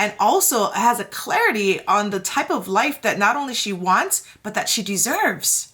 and also has a clarity on the type of life that not only she wants, but that she deserves.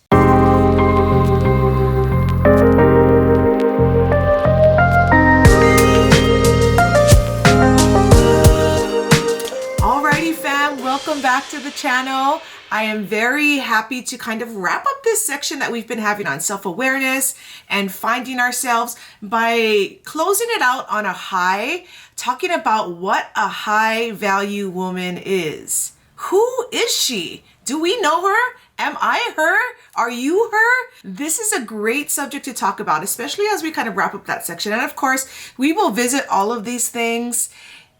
Alrighty fam, welcome back to the channel. I am very happy to kind of wrap up this section that we've been having on self-awareness and finding ourselves by closing it out on a high, talking about what a high value woman is. Who is she? Do we know her? Am I her? Are you her? This is a great subject to talk about, especially as we kind of wrap up that section. And of course, we will visit all of these things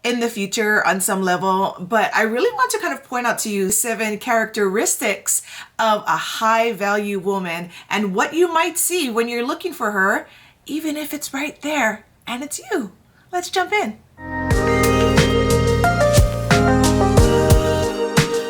in the future on some level, but I really want to kind of point out to you 7 characteristics of a high value woman and what you might see when you're looking for her, even if it's right there and it's you. Let's jump in.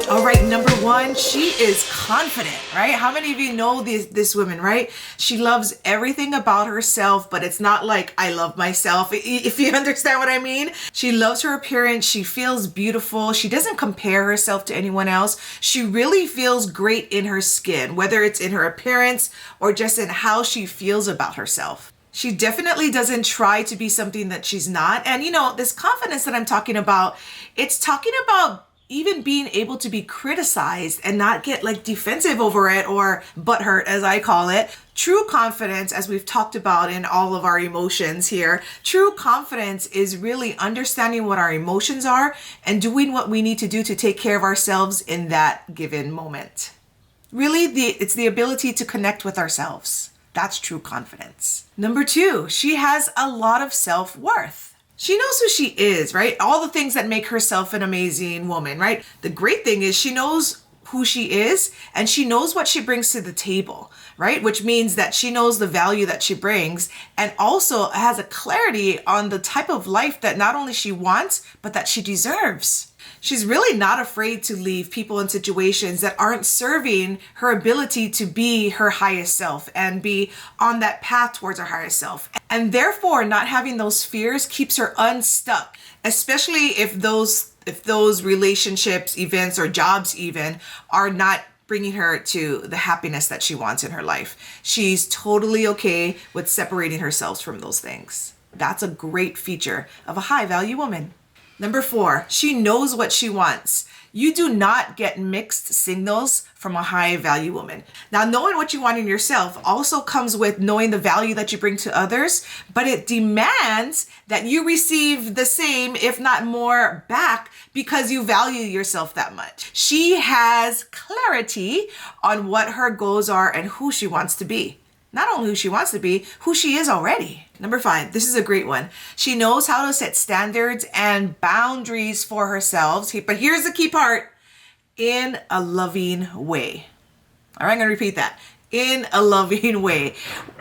All right, number 1, she is confident, right? How many of you know this woman, right? She loves everything about herself, but it's not like I love myself, if you understand what I mean. She loves her appearance. She feels beautiful. She doesn't compare herself to anyone else. She really feels great in her skin, whether it's in her appearance or just in how she feels about herself. She definitely doesn't try to be something that she's not. And you know, this confidence that I'm talking about, it's talking about even being able to be criticized and not get like defensive over it or butthurt, as I call it. True confidence, as we've talked about in all of our emotions here, true confidence is really understanding what our emotions are and doing what we need to do to take care of ourselves in that given moment. Really, it's the ability to connect with ourselves. That's true confidence. Number 2, she has a lot of self-worth. She knows who she is, right? All the things that make herself an amazing woman, right? The great thing is she knows who she is and she knows what she brings to the table, right? Which means that she knows the value that she brings and also has a clarity on the type of life that not only she wants, but that she deserves. She's really not afraid to leave people in situations that aren't serving her ability to be her highest self and be on that path towards her highest self. And therefore, not having those fears keeps her unstuck, especially if those relationships, events, or jobs even are not bringing her to the happiness that she wants in her life. She's totally okay with separating herself from those things. That's a great feature of a high value woman. Number 4, she knows what she wants. You do not get mixed signals from a high value woman. Now, knowing what you want in yourself also comes with knowing the value that you bring to others, but it demands that you receive the same, if not more, back because you value yourself that much. She has clarity on what her goals are and who she wants to be. Not only who she wants to be, who she is already. Number 5, this is a great one. She knows how to set standards and boundaries for herself. But here's the key part, in a loving way. All right, I'm going to repeat that. In a loving way.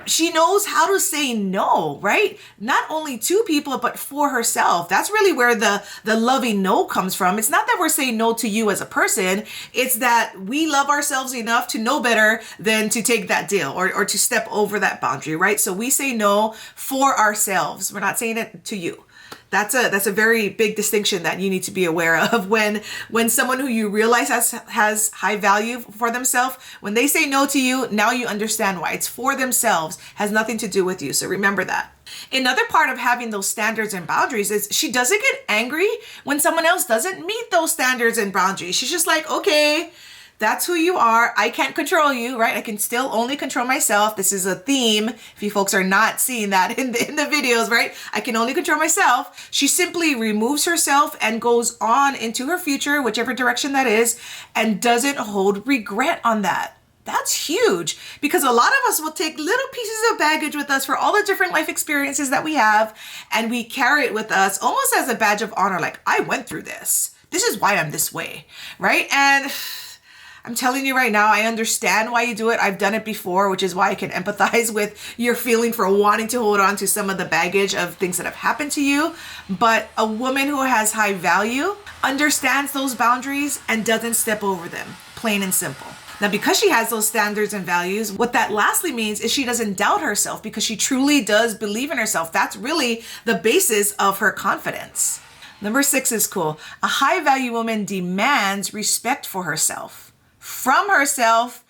She knows how to say no, right? Not only to people, but for herself. That's really where the loving no comes from. It's not that we're saying no to you as a person. It's that we love ourselves enough to know better than to take that deal or to step over that boundary, right? So we say no for ourselves. We're not saying it to you. That's a very big distinction that you need to be aware of when someone who you realize has high value for themselves, when they say no to you, now you understand why. It's for themselves, has nothing to do with you. So remember that. Another part of having those standards and boundaries is she doesn't get angry when someone else doesn't meet those standards and boundaries. She's just like, okay, that's who you are. I can't control you, right? I can still only control myself. This is a theme. If you folks are not seeing that in the videos, right? I can only control myself. She simply removes herself and goes on into her future, whichever direction that is, and doesn't hold regret on that. That's huge because a lot of us will take little pieces of baggage with us for all the different life experiences that we have, and we carry it with us almost as a badge of honor. Like, I went through this. This is why I'm this way, right? And I'm telling you right now, I understand why you do it. I've done it before, which is why I can empathize with your feeling for wanting to hold on to some of the baggage of things that have happened to you. But a woman who has high value understands those boundaries and doesn't step over them, plain and simple. Now, because she has those standards and values, what that lastly means is she doesn't doubt herself because she truly does believe in herself. That's really the basis of her confidence. Number 6 is cool. A high value woman demands respect for herself, from herself,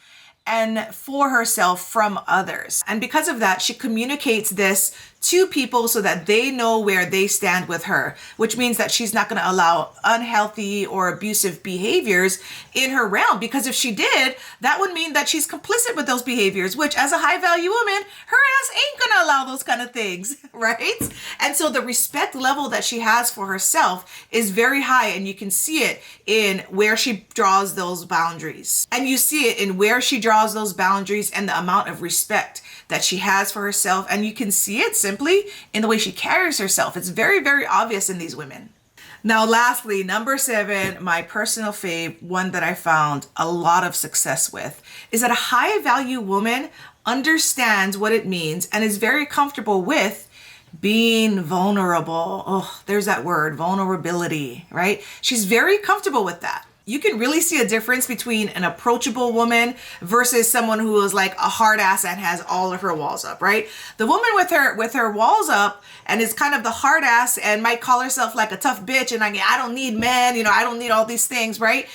and for herself from others. And because of that, she communicates this to people so that they know where they stand with her, which means that she's not going to allow unhealthy or abusive behaviors in her realm. Because if she did, that would mean that she's complicit with those behaviors, which as a high value woman, her ass ain't going to allow those kind of things, right? And so the respect level that she has for herself is very high, and you can see it in where she draws those boundaries. And you see it in where she draws those boundaries and the amount of respect that she has for herself. And you can see it simply in the way she carries herself. It's very, very obvious in these women. Now, lastly, number 7, my personal fave, one that I found a lot of success with, is that a high value woman understands what it means and is very comfortable with being vulnerable. Oh, there's that word, vulnerability, right? She's very comfortable with that. You can really see a difference between an approachable woman versus someone who is like a hard ass and has all of her walls up, right? The woman with her walls up and is kind of the hard ass and might call herself like a tough bitch and like, I don't need men, I don't need all these things, right?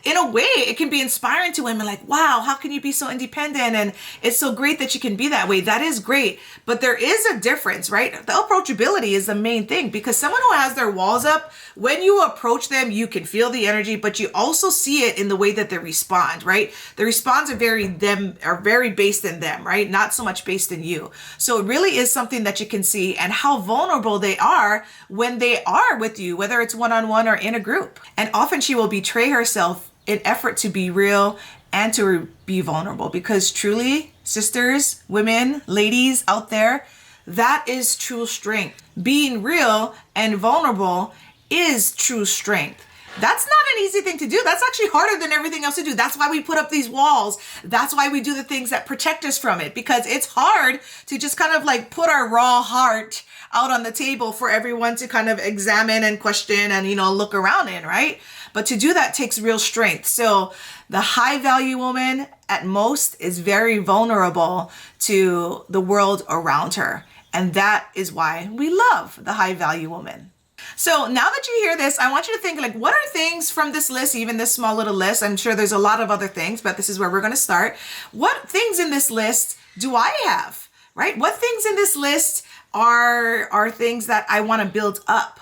In a way, it can be inspiring to women like, wow, how can you be so independent? And it's so great that you can be that way. That is great. But there is a difference, right? The approachability is the main thing, because someone who has their walls up, when you approach them, you can feel the energy, but you also see it in the way that they respond, right? The response are very based in them, right? Not so much based in you. So it really is something that you can see, and how vulnerable they are when they are with you, whether it's one-on-one or in a group. And often she will betray herself in effort to be real and to be vulnerable, because truly, sisters, women, ladies out there, that is true strength. Being real and vulnerable is true strength. That's not an easy thing to do. That's actually harder than everything else to do. That's why we put up these walls. That's why we do the things that protect us from it, because it's hard to just kind of like put our raw heart out on the table for everyone to kind of examine and question and, look around in, right? But to do that takes real strength. So the high value woman at most is very vulnerable to the world around her. And that is why we love the high value woman. So now that you hear this, I want you to think like, what are things from this list, even this small little list? I'm sure there's a lot of other things, but this is where we're going to start. What things in this list do I have, right? What things in this list are things that I want to build up?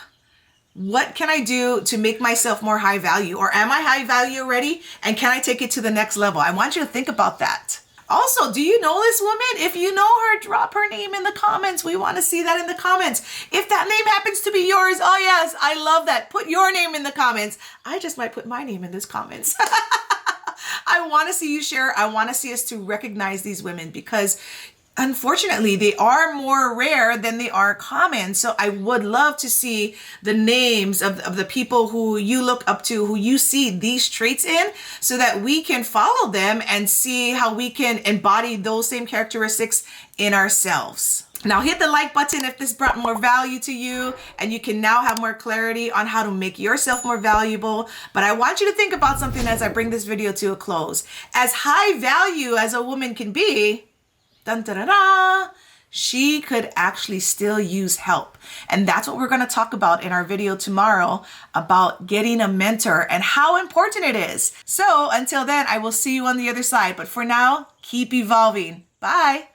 What can I do to make myself more high value? Or am I high value already? And can I take it to the next level? I want you to think about that. Also, do you know this woman? If you know her, drop her name in the comments. We want to see that in the comments. If that name happens to be yours, oh yes, I love that. Put your name in the comments. I just might put my name in this comments. I want to see you share. I want to see us to recognize these women, because unfortunately, they are more rare than they are common. So I would love to see the names of the people who you look up to, who you see these traits in, so that we can follow them and see how we can embody those same characteristics in ourselves. Now hit the like button if this brought more value to you, and you can now have more clarity on how to make yourself more valuable. But I want you to think about something as I bring this video to a close. As high value as a woman can be, dun, da, da, da, she could actually still use help. And that's what we're going to talk about in our video tomorrow, about getting a mentor and how important it is. So until then, I will see you on the other side. But for now, keep evolving. Bye.